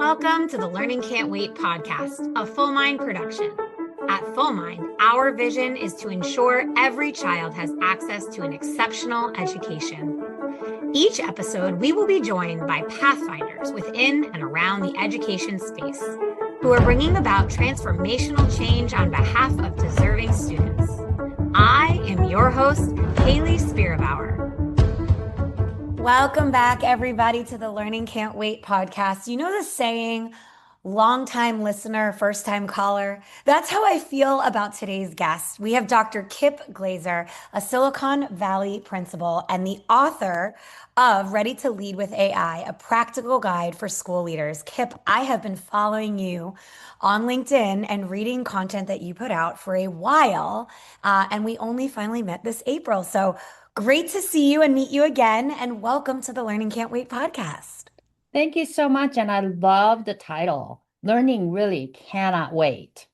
Welcome to the Learning Can't Wait podcast, a Full Mind production. At Full Mind, our vision is to ensure every child has access to an exceptional education. Each episode, we will be joined by pathfinders within and around the education space who are bringing about transformational change on behalf of deserving students. I am your host, Hayley Spira-Bauer. Welcome back, everybody, to the Learning Can't Wait podcast. You know the saying, long-time listener, first-time caller? That's how I feel about today's guest. We have Dr. Kip Glazer, a Silicon Valley principal and the author of Ready to Lead with AI, a practical guide for school leaders. Kip, I have been following you on LinkedIn and reading content that you put out for a while, and we only finally met this April. So great to see you and meet you again, and welcome to the Learning Can't Wait podcast. Thank you so much. And I love the title. Learning really cannot wait.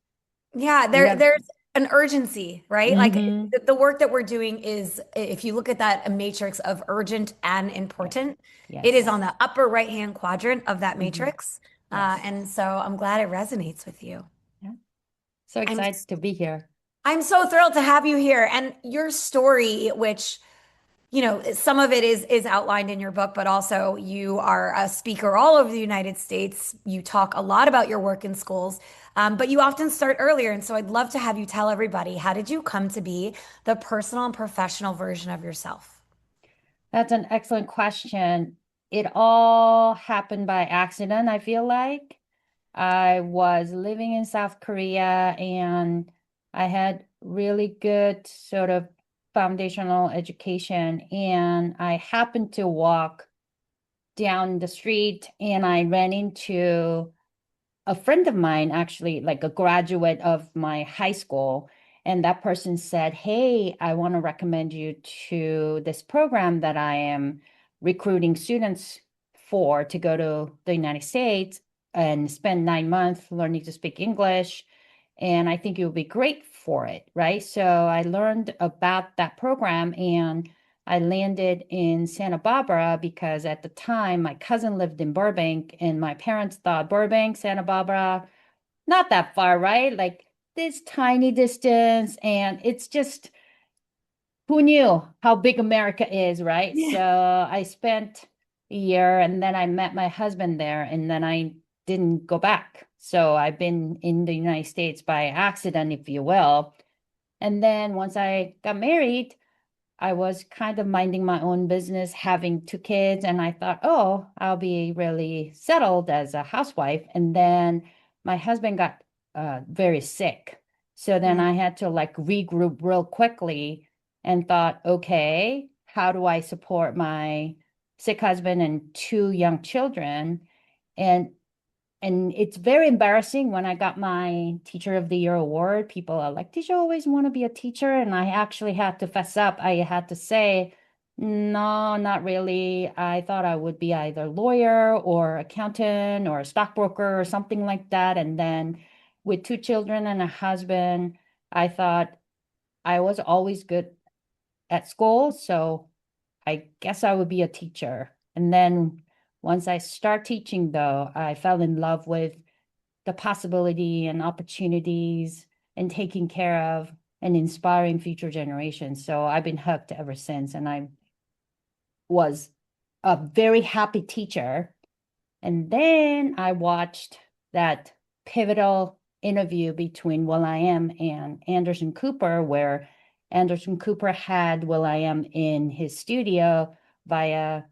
Yeah, there's an urgency, right? Like Mm-hmm. the work that we're doing is, if you look at that a matrix of urgent and Yes. important, it is Yes. on the upper right-hand quadrant of that Mm-hmm. matrix. Yes. And so I'm glad it resonates with you. Yeah. So I'm excited to be here. I'm so thrilled to have you here. And your story, which some of it is outlined in your book, but also you are a speaker all over the United States. You talk a lot about your work in schools, but you often start earlier. And so I'd love to have you tell everybody, how did you come to be the personal and professional version of yourself? That's an excellent question. It all happened by accident, I feel like. I was living in South Korea and I had really good sort of foundational education. And I happened to walk down the street and I ran into a friend of mine, actually, like a graduate of my high school. And that person said, "Hey, I want to recommend you to this program that I am recruiting students for to go to the United States and spend 9 months learning to speak English. And I think you'll be great for it." Right. So I learned about that program and I landed in Santa Barbara because at the time my cousin lived in Burbank and my parents thought Burbank, Santa Barbara, not that far, right? Like this tiny distance. And it's just, who knew how big America is, right? Yeah. So I spent a year and then I met my husband there and then I didn't go back. So I've been in the United States by accident, if you will. And then once I got married, I was kind of minding my own business, having two kids, and I thought, oh, I'll be really settled as a housewife. And then my husband got very sick. So then Mm. I had to like regroup real quickly and thought, okay, how do I support my sick husband and two young children? And and it's very embarrassing when I got my Teacher of the Year award. People are like, "Did you always want to be a teacher?" And I actually had to fess up. I had to say, no, not really. I thought I would be either lawyer or accountant or a stockbroker or something like that. And then with two children and a husband, I thought I was always good at school. So I guess I would be a teacher. And then once I start teaching, though, I fell in love with the possibility and opportunities and taking care of and inspiring future generations. So I've been hooked ever since. And I was a very happy teacher. And then I watched that pivotal interview between will.i.am and Anderson Cooper, where Anderson Cooper had will.i.am in his studio via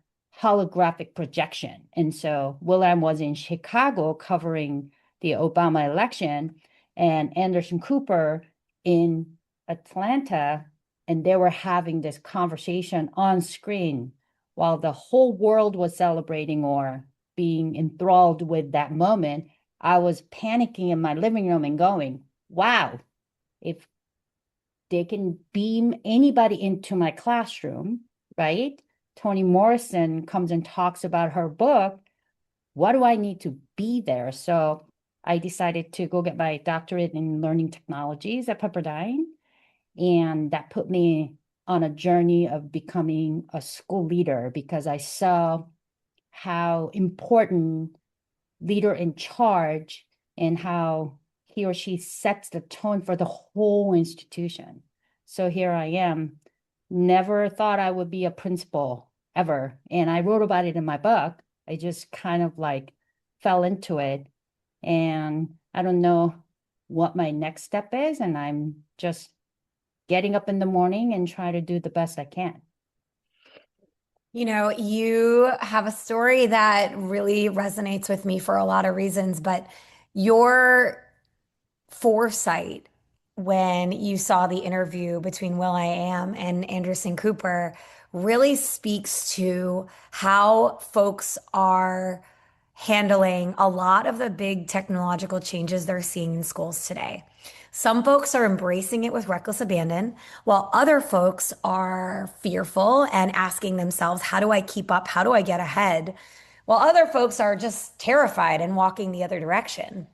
holographic projection. And so will.i.am was in Chicago covering the Obama election, and Anderson Cooper in Atlanta, and they were having this conversation on screen while the whole world was celebrating or being enthralled with that moment. I was panicking in my living room and going, wow, if they can beam anybody into my classroom, right? Toni Morrison comes and talks about her book. What do I need to be there? So I decided to go get my doctorate in learning technologies at Pepperdine. And that put me on a journey of becoming a school leader because I saw how important leader in charge and how he or she sets the tone for the whole institution. So here I am, never thought I would be a principal ever. And I wrote about it in my book. I just kind of like fell into it. And I don't know what my next step is. And I'm just getting up in the morning and try to do the best I can. You know, you have a story that really resonates with me for a lot of reasons, but your foresight when you saw the interview between Will I Am and Anderson Cooper really speaks to how folks are handling a lot of the big technological changes they're seeing in schools today. Some folks are embracing it with reckless abandon, while other folks are fearful and asking themselves, how do I keep up? How do I get ahead? While other folks are just terrified and walking the other direction.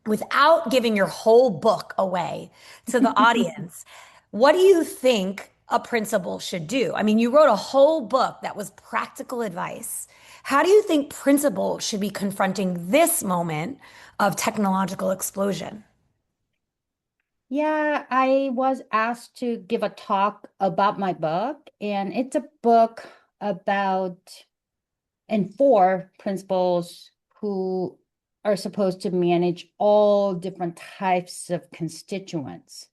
Without giving your whole book away to the audience, what do you think a principal should do? I mean, you wrote a whole book that was practical advice. How do you think principals should be confronting this moment of technological explosion? Yeah, I was asked to give a talk about my book, and it's a book about and for principals who are supposed to manage all different types of constituents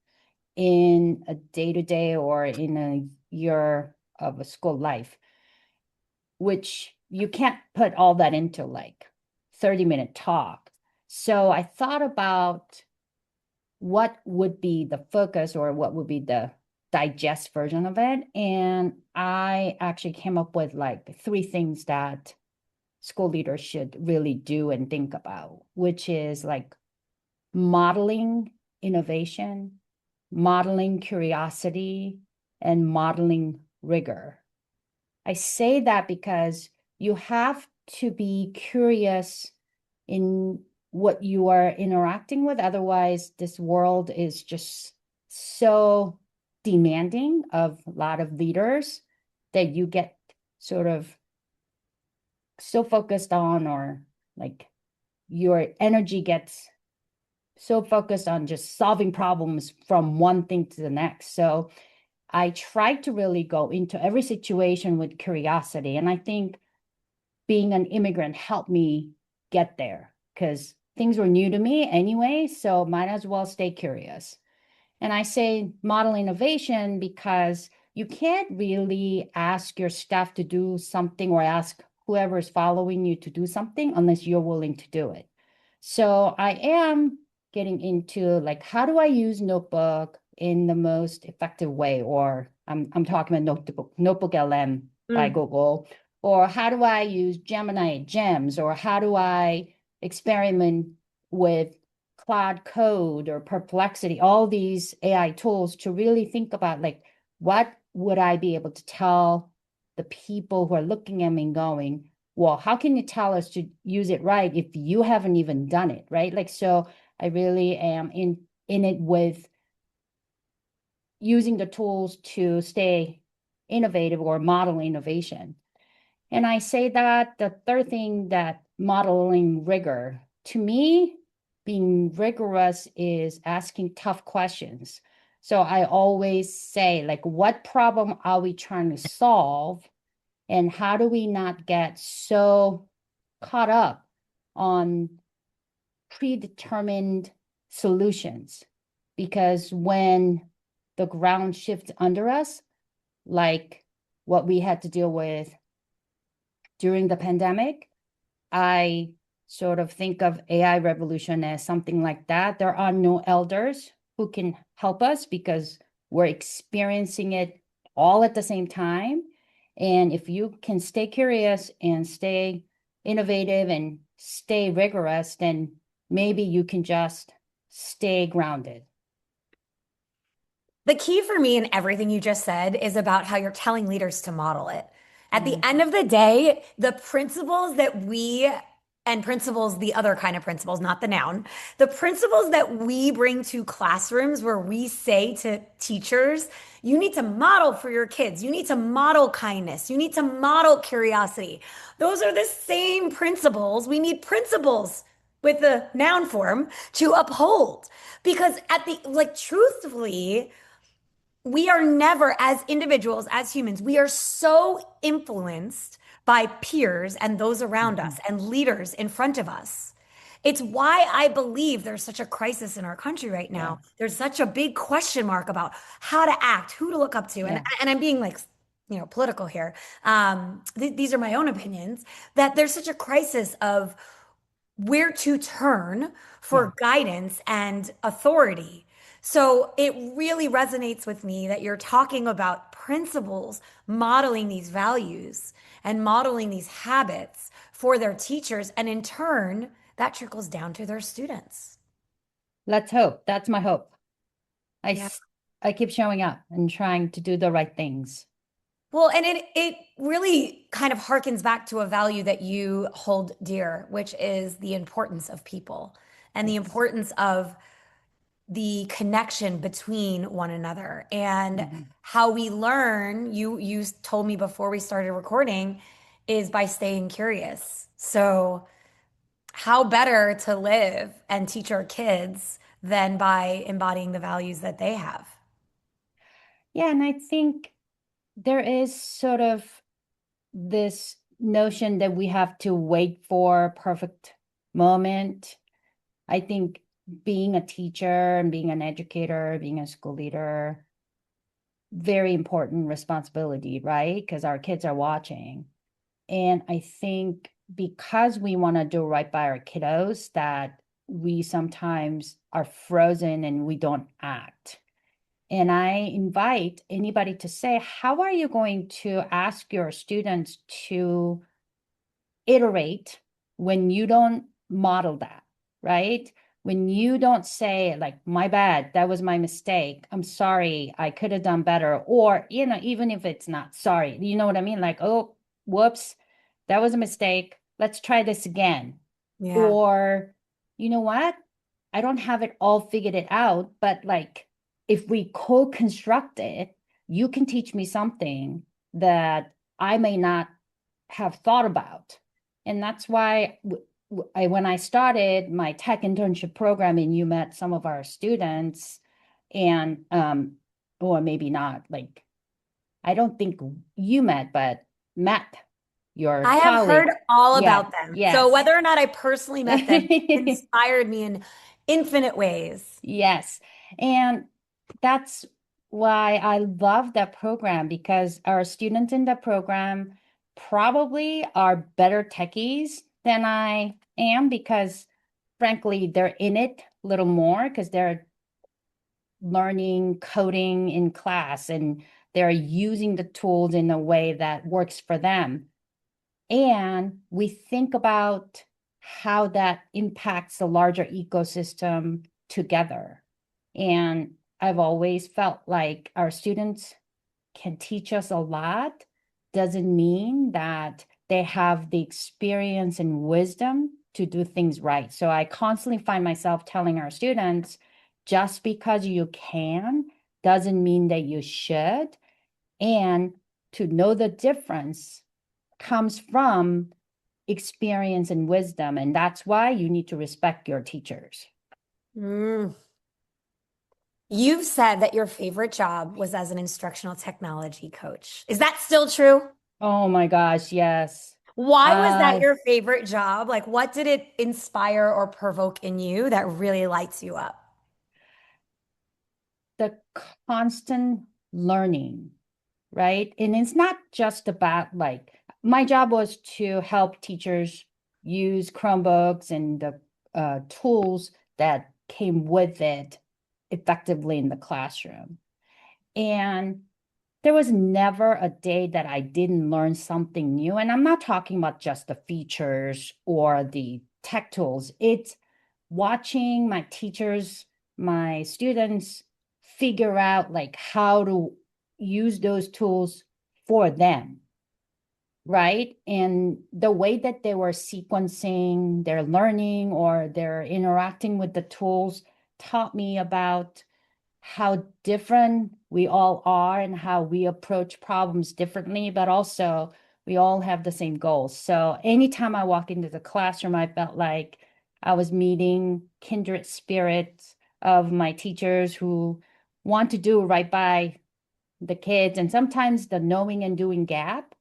in a day-to-day or in a year of a school life, which you can't put all that into like 30-minute talk. So I thought about what would be the focus or what would be the digest version of it. And I actually came up with like three things that school leaders should really do and think about, which is like modeling innovation, modeling curiosity, and modeling rigor. I say that because you have to be curious in what you are interacting with. Otherwise, this world is just so demanding of a lot of leaders that you get sort of so focused on, or like your energy gets so focused on just solving problems from one thing to the next. So I try to really go into every situation with curiosity. And I think being an immigrant helped me get there because things were new to me anyway. So might as well stay curious. And I say model innovation because you can't really ask your staff to do something or ask whoever is following you to do something unless you're willing to do it. So I am getting into like, how do I use Notebook in the most effective way? Or I'm talking about Notebook LM by Mm. Google. Or how do I use Gemini Gems? Or how do I experiment with Cloud Code or Perplexity, all these AI tools to really think about like, what would I be able to tell the people who are looking at me and going, well, how can you tell us to use it right if you haven't even done it, right? Like, so I really am in it with using the tools to stay innovative or model innovation. And I say that the third thing, that modeling rigor, to me, being rigorous is asking tough questions. So I always say, like, what problem are we trying to solve? And how do we not get so caught up on predetermined solutions? Because when the ground shifts under us, like what we had to deal with during the pandemic, I sort of think of AI revolution as something like that. There are no elders who can help us because we're experiencing it all at the same time. And if you can stay curious and stay innovative and stay rigorous, then maybe you can just stay grounded. The key for me in everything you just said is about how you're telling leaders to model it. At the Mm, end of the day, the principles that we and principles, the other kind of principles, not the noun, the principles that we bring to classrooms where we say to teachers, you need to model for your kids, you need to model kindness, you need to model curiosity. Those are the same principles. We need principles with the noun form to uphold. Because at the, like, truthfully, we are never, as individuals, as humans, we are so influenced by peers and those around us Mhm. and leaders in front of us. It's why I believe there's such a crisis in our country right Yeah. now. There's such a big question mark about how to act, who to look up to. Yeah. And I'm being like, political here. These are my own opinions, that there's such a crisis of where to turn Yeah. for guidance and authority. So it really resonates with me that you're talking about principals modeling these values and modeling these habits for their teachers. And in turn, that trickles down to their students. Let's hope. That's my hope. I, Yeah. s- I keep showing up and trying to do the right things. Well, and it really kind of harkens back to a value that you hold dear, which is the importance of people and the Yes. importance of the connection between one another and Mhm. how we learn. You told me before we started recording is by staying curious. So how better to live and teach our kids than by embodying the values that they have. Yeah, and I think there is sort of this notion that we have to wait for a perfect moment. I think being a teacher and being an educator, being a school leader, very important responsibility, right? Because our kids are watching. And I think because we want to do right by our kiddos, that we sometimes are frozen and we don't act. And I invite anybody to say, how are you going to ask your students to iterate when you don't model that, right? When you don't say, like, my bad, that was my mistake. I'm sorry, I could have done better. Or, even if it's not sorry, you know what I mean? Like, oh, whoops, that was a mistake. Let's try this again. Yeah. Or, you know what? I don't have it all figured it out, but like, if we co-construct it, you can teach me something that I may not have thought about. And that's why when I started my tech internship program and you met some of our students and or maybe not, like, I don't think you met, but met your I have heard colleague. all Yeah, about them. So yes. whether or not I personally met them, inspired me in infinite ways. Yes. And that's why I love that program, because our students in the program probably are better techies than I am, because frankly, they're in it a little more because they're learning coding in class and they're using the tools in a way that works for them. And we think about how that impacts the larger ecosystem together. And I've always felt like our students can teach us a lot. Doesn't mean that they have the experience and wisdom to do things right. So I constantly find myself telling our students, just because you can doesn't mean that you should. And to know the difference comes from experience and wisdom. And that's why you need to respect your teachers. Mm. You've said that your favorite job was as an instructional technology coach. Is that still true? Oh my gosh, yes. Why was that Uh, your favorite job? Like, what did it inspire or provoke in you that really lights you up? the constant learning, right? And it's not just about, like, my job was to help teachers use Chromebooks and the tools that came with it effectively in the classroom. And there was never a day that I didn't learn something new. And I'm not talking about just the features or the tech tools. It's watching my teachers, my students figure out like how to use those tools for them. right? And the way that they were sequencing their learning or they're interacting with the tools taught me about how different we all are and how we approach problems differently, but also we all have the same goals. So anytime I walk into the classroom, I felt like I was meeting kindred spirits of my teachers who want to do right by the kids. And sometimes the knowing and doing gap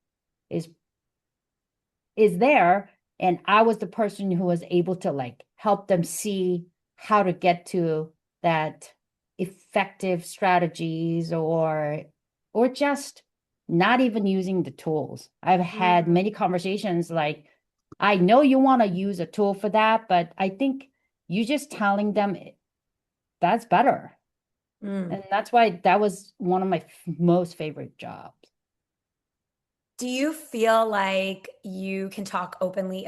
is there, and I was the person who was able to like help them see how to get to that effective strategies, or just not even using the tools. I've had Mm, many conversations like, I know you want to use a tool for that, but I think you just telling them that's better. mm. And that's why that was one of my most favorite jobs. Do you feel like you can talk openly?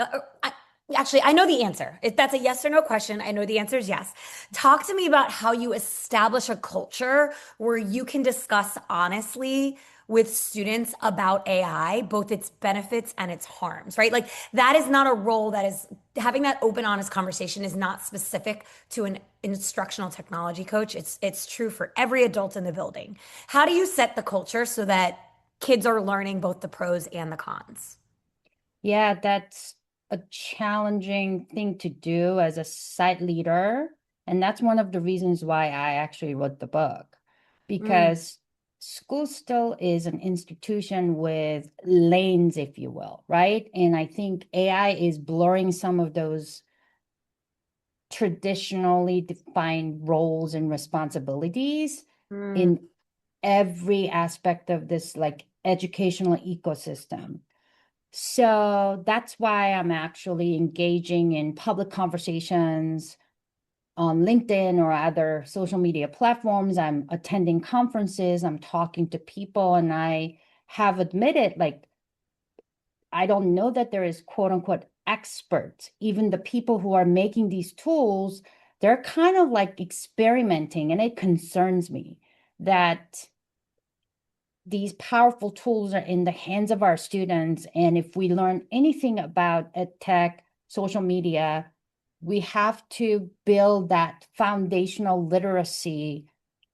Actually, I know the answer. If that's a yes or no question, I know the answer is yes. Talk to me about how you establish a culture where you can discuss honestly with students about AI, both its benefits and its harms, right? Like that is not a role that is having that open, honest conversation is not specific to an instructional technology coach. It's true for every adult in the building. How do you set the culture so that kids are learning both the pros and the cons? Yeah, that's a challenging thing to do as a site leader. And that's one of the reasons why I actually wrote the book, Mm, because school still is an institution with lanes, if you will, right? And I think AI is blurring some of those traditionally defined roles and responsibilities mm, in every aspect of this like educational ecosystem. So that's why I'm actually engaging in public conversations on LinkedIn or other social media platforms. I'm attending conferences, I'm talking to people, and I have admitted, like, I don't know that there is quote unquote experts. Even the people who are making these tools, they're kind of like experimenting, and it concerns me that these powerful tools are in the hands of our students. And if we learn anything about ed tech, social media, we have to build that foundational literacy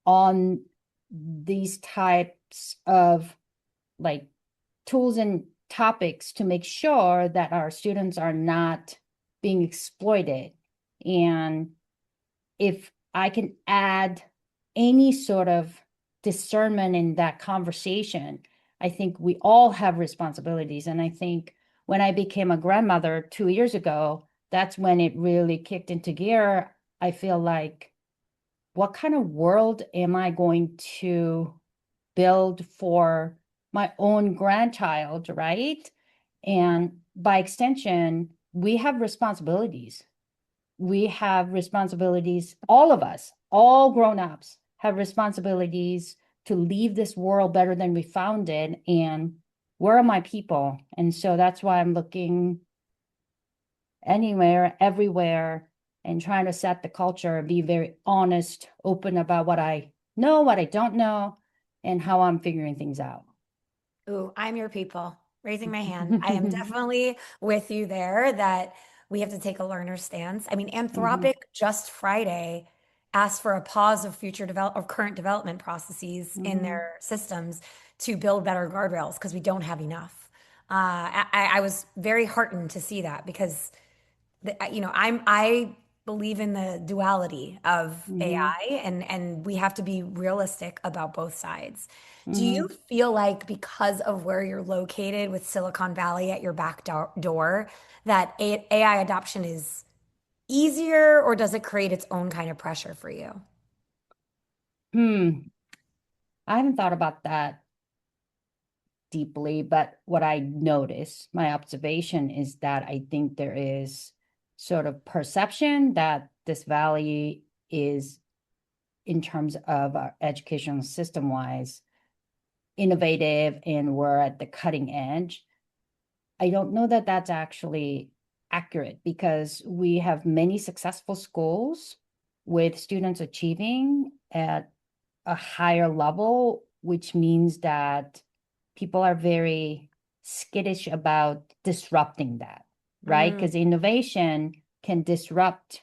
on these types of like tools and topics to make sure that our students are not being exploited. And if I can add any sort of discernment in that conversation, I think we all have responsibilities. And I think when I became a grandmother 2 years ago, that's when it really kicked into gear. I feel like, what kind of world am I going to build for my own grandchild, right? And by extension, we have responsibilities. We have responsibilities, all of us, all grown-ups have responsibilities to leave this world better than we found it. And where are my people? And so that's why I'm looking anywhere, everywhere, and trying to set the culture and be very honest, open about what I know, what I don't know, and how I'm figuring things out. ooh, I'm your people. Raising my hand. I am definitely with you there that we have to take a learner stance. I mean, Mhm, Anthropic just Friday asked for a pause of future develop of current development processes in mhm, their systems to build better guardrails because we don't have enough. I was very heartened to see that because I believe in the duality of mhm, AI and we have to be realistic about both sides. Do you mhm. feel like because of where you're located with Silicon Valley at your back door, that AI adoption is easier or does it create its own kind of pressure for you? Hmm. I haven't thought about that deeply, but what I notice, my observation is that I think there is sort of perception that this valley is, in terms of our educational system wise, innovative and we're at the cutting edge. I don't know that that's actually accurate, because we have many successful schools with students achieving at a higher level, which means that people are very skittish about disrupting that, right? Mm, Because innovation can disrupt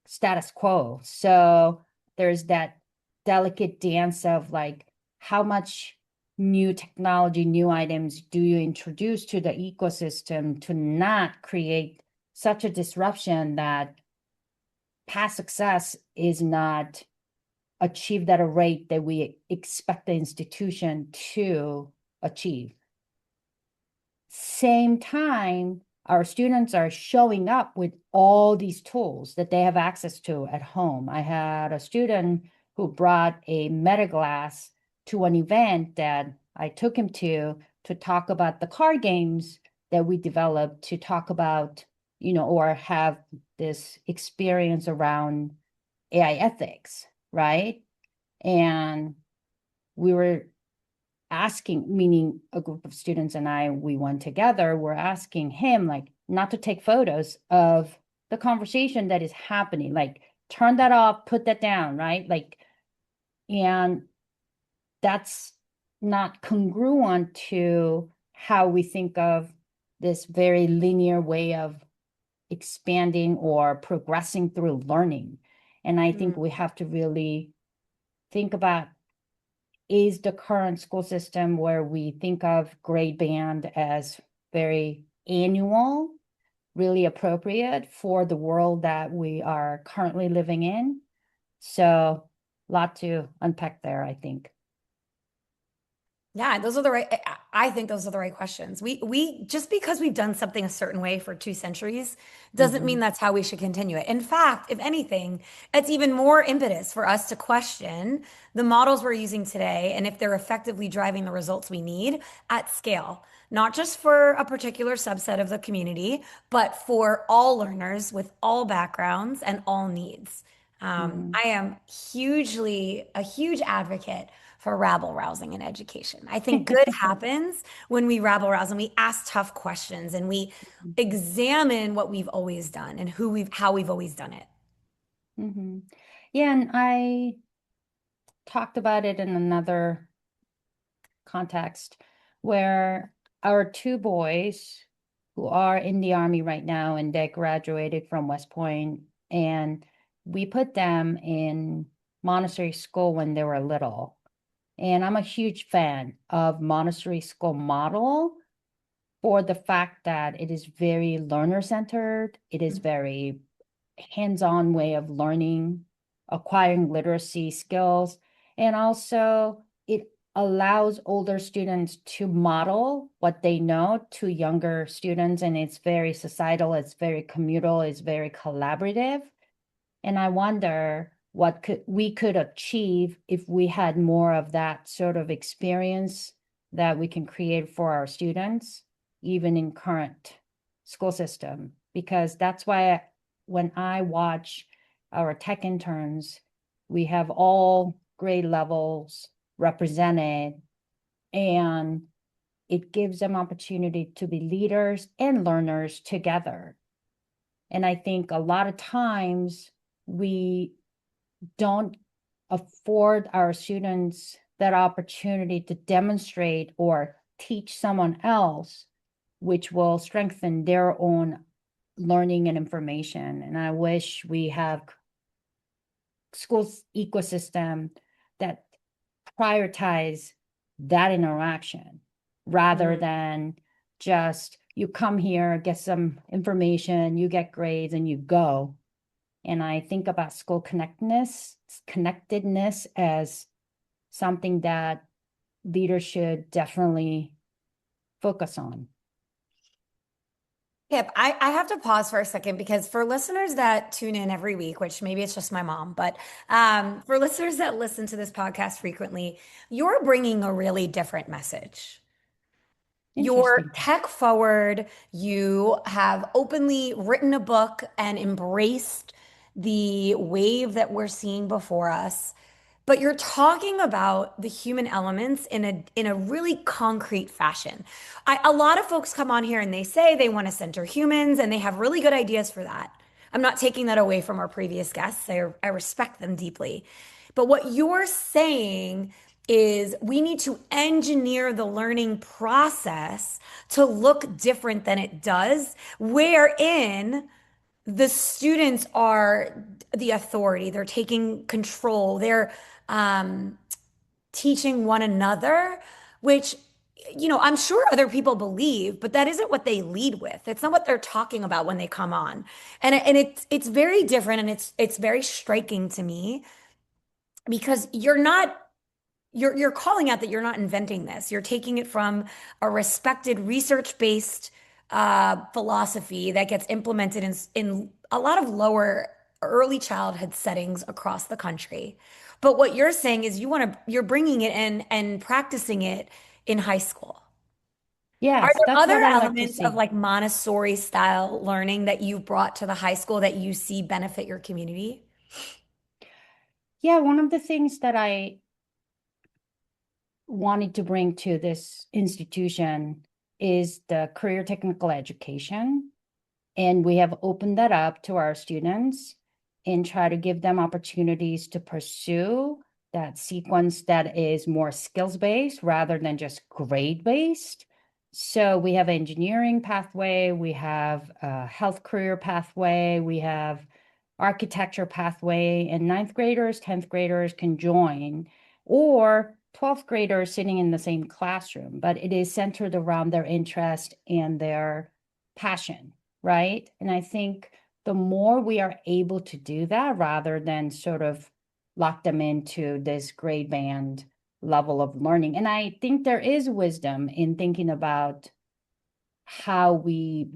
status quo. So there's that delicate dance of like how much new technology, new items do you introduce to the ecosystem to not create such a disruption that past success is not achieved at a rate that we expect the institution to achieve. Same time, our students are showing up with all these tools that they have access to at home. I had a student who brought a metaglass to an event that I took him to talk about the card games that we developed, to talk about, or have this experience around AI ethics, right? And we were asking, meaning a group of students and we went together, we're asking him like not to take photos of the conversation that is happening, like turn that off, put that down, right? Like, and that's not congruent to how we think of this very linear way of expanding or progressing through learning. And I think mm. we have to really think about, is the current school system where we think of grade band as very annual really appropriate for the world that we are currently living in? So, a lot to unpack there, I think. Yeah, those are the right, I think those are the right questions. We just because we've done something a certain way for 2 centuries doesn't Mm-hmm, mean that's how we should continue it. In fact, if anything, it's even more impetus for us to question the models we're using today and if they're effectively driving the results we need at scale, not just for a particular subset of the community, but for all learners with all backgrounds and all needs. mm-hmm, I am a huge advocate for rabble rousing in education. I think good happens when we rabble rouse and we ask tough questions and we examine what we've always done and how we've always done it. mm-hmm. Yeah, and I talked about it in another context where our two boys who are in the army right now and they graduated from West Point, and we put them in Montessori school when they were little. And I'm a huge fan of Montessori school model for the fact that it is very learner centered. It is very hands-on way of learning, acquiring literacy skills, and also it allows older students to model what they know to younger students, and it's very societal, it's very communal, it's very collaborative. And I wonder what we could achieve if we had more of that sort of experience that we can create for our students, even in current school system. Because that's why when I watch our tech interns, we have all grade levels represented, and it gives them opportunity to be leaders and learners together. And I think a lot of times we don't afford our students that opportunity to demonstrate or teach someone else, which will strengthen their own learning and information. And I wish we have schools ecosystem that prioritize that interaction rather Mm. than just you come here, get some information, you get grades, and you go. And I think about school connectedness as something that leaders should definitely focus on. Kip, I have to pause for a second because for listeners that tune in every week, which maybe it's just my mom, but for listeners that listen to this podcast frequently, you're bringing a really different message. You're Interesting. tech forward. You have openly written a book and embraced the wave that we're seeing before us. But you're talking about the human elements in a really concrete fashion. A lot of folks come on here and they say they want to center humans and they have really good ideas for that. I'm not taking that away from our previous guests. I respect them deeply. But what you're saying is we need to engineer the learning process to look different than it does, wherein the students are the authority, they're taking control, they're um, teaching one another, which, I'm sure other people believe, but that isn't what they lead with. It's not what they're talking about when they come on. And it's very different, and it's very striking to me because you're calling out that you're not inventing this. You're taking it from a respected research-based philosophy that gets implemented in a lot of lower early childhood settings across the country. But what you're saying is you're bringing it in and practicing it in high school. Are Yes, there that's other what I like to elements of see. like Montessori style learning that you brought to the high school that you see benefit your community? Yeah, one of the things that I wanted to bring to this institution is the career technical education. And we have opened that up to our students and try to give them opportunities to pursue that sequence that is more skills based rather than just grade based. So we have engineering pathway, we have a health career pathway, we have architecture pathway, and ninth graders, 10th graders can join, or 12th graders sitting in the same classroom, but it is centered around their interest and their passion, right? And I think the more we are able to do that rather than sort of lock them into this grade band level of learning. And I think there is wisdom in thinking about how we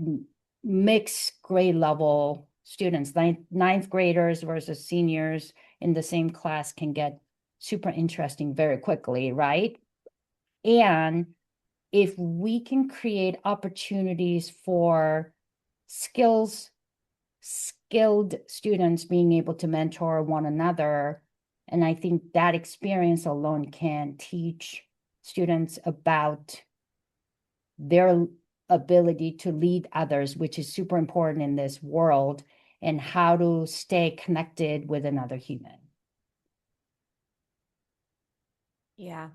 mix grade level students, ninth graders versus seniors in the same class can get super interesting very quickly, right? And if we can create opportunities for skills, skilled students being able to mentor one another, and I think that experience alone can teach students about their ability to lead others, which is super important in this world, and how to stay connected with another human. Yeah.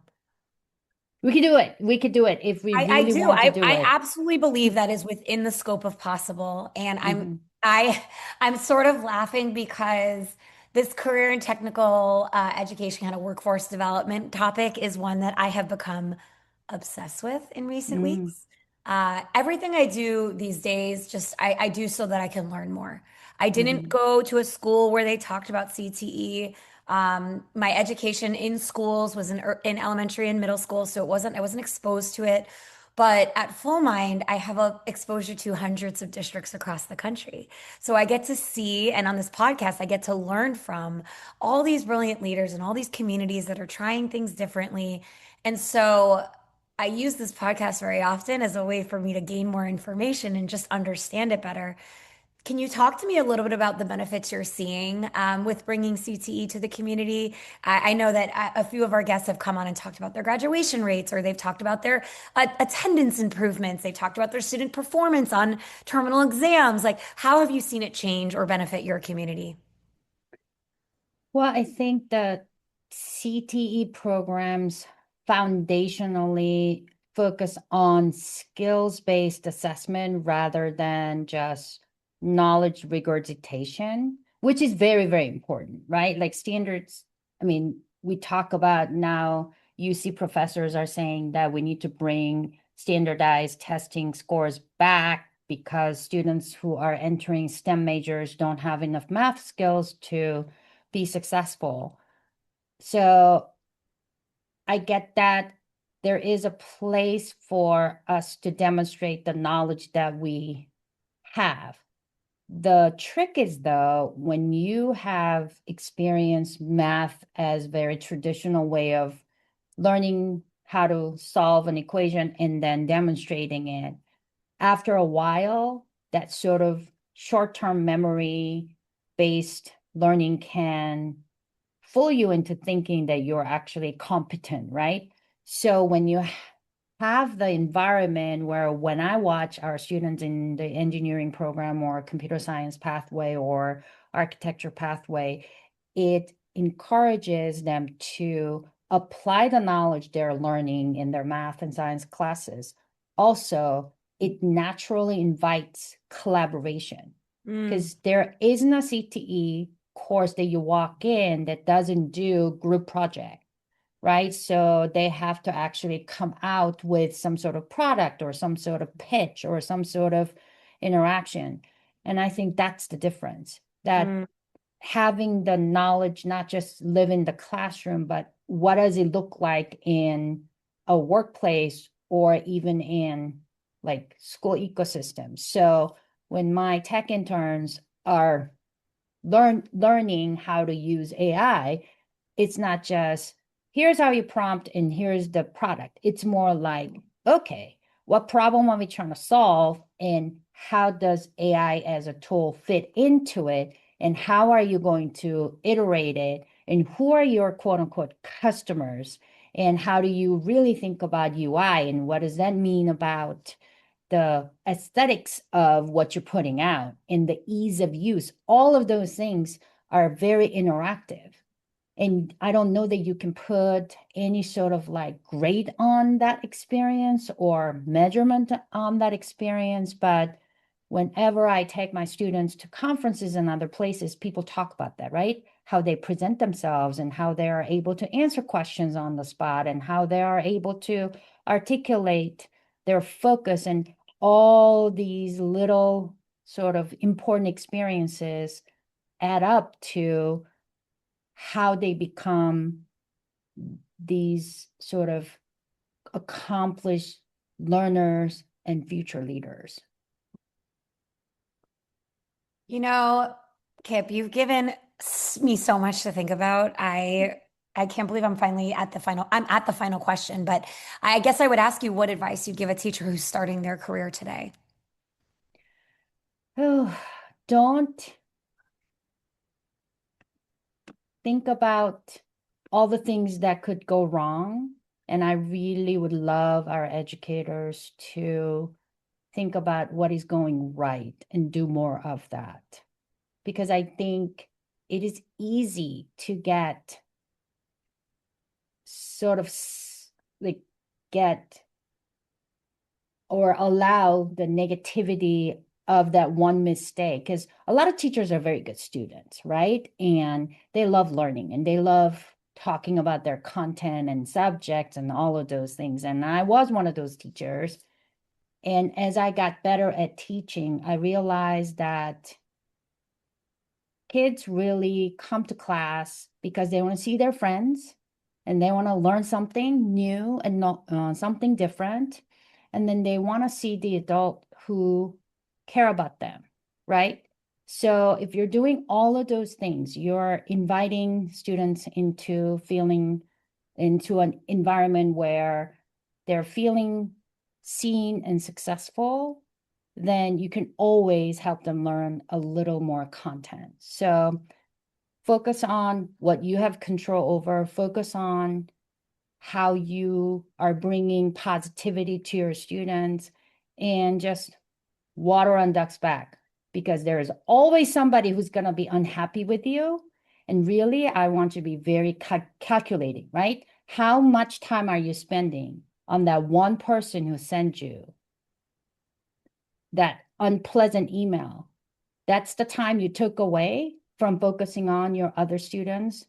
We can do it. We could do it if we I really do. want to I, do I it. absolutely believe that is within the scope of possible. And Mhm. I I'm sort of laughing because this career and technical education kind of workforce development topic is one that I have become obsessed with in recent Mm, weeks. Everything I do these days, just I do so that I can learn more. I didn't mhm, go to a school where they talked about CTE. My education in schools was in elementary and middle school, so I wasn't exposed to it. But at Full Mind, I have a exposure to hundreds of districts across the country. So I get to see, and on this podcast, I get to learn from all these brilliant leaders and all these communities that are trying things differently. And so I use this podcast very often as a way for me to gain more information and just understand it better. Can you talk to me a little bit about the benefits you're seeing with bringing CTE to the community? I know that a few of our guests have come on and talked about their graduation rates, or they've talked about their attendance improvements. They've talked about their student performance on terminal exams. Like, how have you seen it change or benefit your community? well, I think that CTE programs foundationally focus on skills-based assessment rather than just knowledge regurgitation, which is very, very important, right? Like standards, I mean, we talk about now, UC professors are saying that we need to bring standardized testing scores back because students who are entering STEM majors don't have enough math skills to be successful. So I get that there is a place for us to demonstrate the knowledge that we have. The trick is, though, when you have experienced math as very traditional way of learning how to solve an equation and then demonstrating it, after a while, that sort of short-term memory based learning can fool you into thinking that you're actually competent, right? So when you have the environment where when I watch our students in the engineering program or computer science pathway or architecture pathway, it encourages them to apply the knowledge they're learning in their math and science classes, also it naturally invites collaboration Mm, because there isn't a CTE course that you walk in that doesn't do group project, right? So they have to actually come out with some sort of product or some sort of pitch or some sort of interaction. And I think that's the difference, that mm. having the knowledge not just live in the classroom, but what does it look like in a workplace or even in like school ecosystems. So when my tech interns are learning how to use AI, it's not just here's how you prompt and here's the product. It's more like, okay, what problem are we trying to solve and how does AI as a tool fit into it? And how are you going to iterate it? And who are your quote unquote customers? And how do you really think about UI? And what does that mean about the aesthetics of what you're putting out and the ease of use? All of those things are very interactive. And I don't know that you can put any sort of like grade on that experience or measurement on that experience. But whenever I take my students to conferences and other places, people talk about that, right? How they present themselves and how they are able to answer questions on the spot and how they are able to articulate their focus, and all these little sort of important experiences add up to how they become these sort of accomplished learners and future leaders. You know, Kip, you've given me so much to think about. I can't believe I'm at the final question, but I guess I would ask you what advice you'd give a teacher who's starting their career today. Oh, don't think about all the things that could go wrong. And I really would love our educators to think about what is going right and do more of that. Because I think it is easy to get sort of like get or allow the negativity of that one mistake, because a lot of teachers are very good students, right? And they love learning and they love talking about their content and subjects and all of those things. And I was one of those teachers. And as I got better at teaching, I realized that kids really come to class because they want to see their friends and they want to learn something new and not something different. And then they want to see the adult who care about them, right? So if you're doing all of those things, you're inviting students into feeling into an environment where they're feeling seen and successful, then you can always help them learn a little more content. So focus on what you have control over, focus on how you are bringing positivity to your students, and just water on duck's back, because there is always somebody who's going to be unhappy with you. And really, I want you to be very calculating, right? How much time are you spending on that one person who sent you that unpleasant email? That's the time you took away from focusing on your other students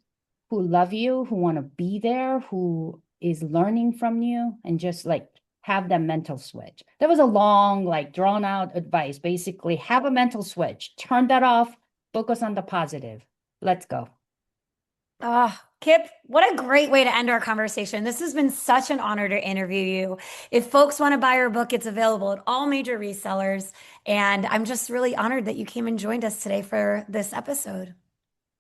who love you, who want to be there, who is learning from you, and just like have that mental switch. That was a long, like drawn out advice. Basically, have a mental switch, turn that off, focus on the positive. Let's go. Ah, Kip, what a great way to end our conversation. This has been such an honor to interview you. If folks want to buy your book, it's available at all major resellers. And I'm just really honored that you came and joined us today for this episode.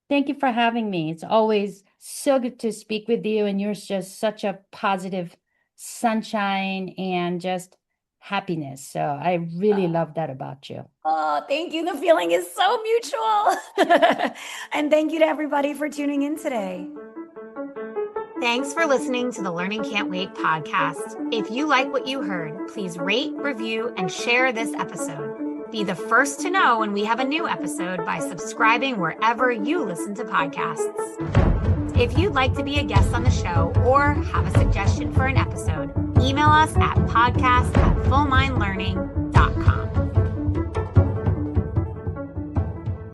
Thank you for having me. It's always so good to speak with you, and you're just such a positive sunshine and just happiness. So I really love that about you. Oh, thank you. The feeling is so mutual. And thank you to everybody for tuning in today. Thanks for listening to the Learning Can't Wait podcast. If you like what you heard, please rate, review, and share this episode. Be the first to know when we have a new episode by subscribing wherever you listen to podcasts. If you'd like to be a guest on the show or have a suggestion for an episode, email us at podcast@fullmindlearning.com.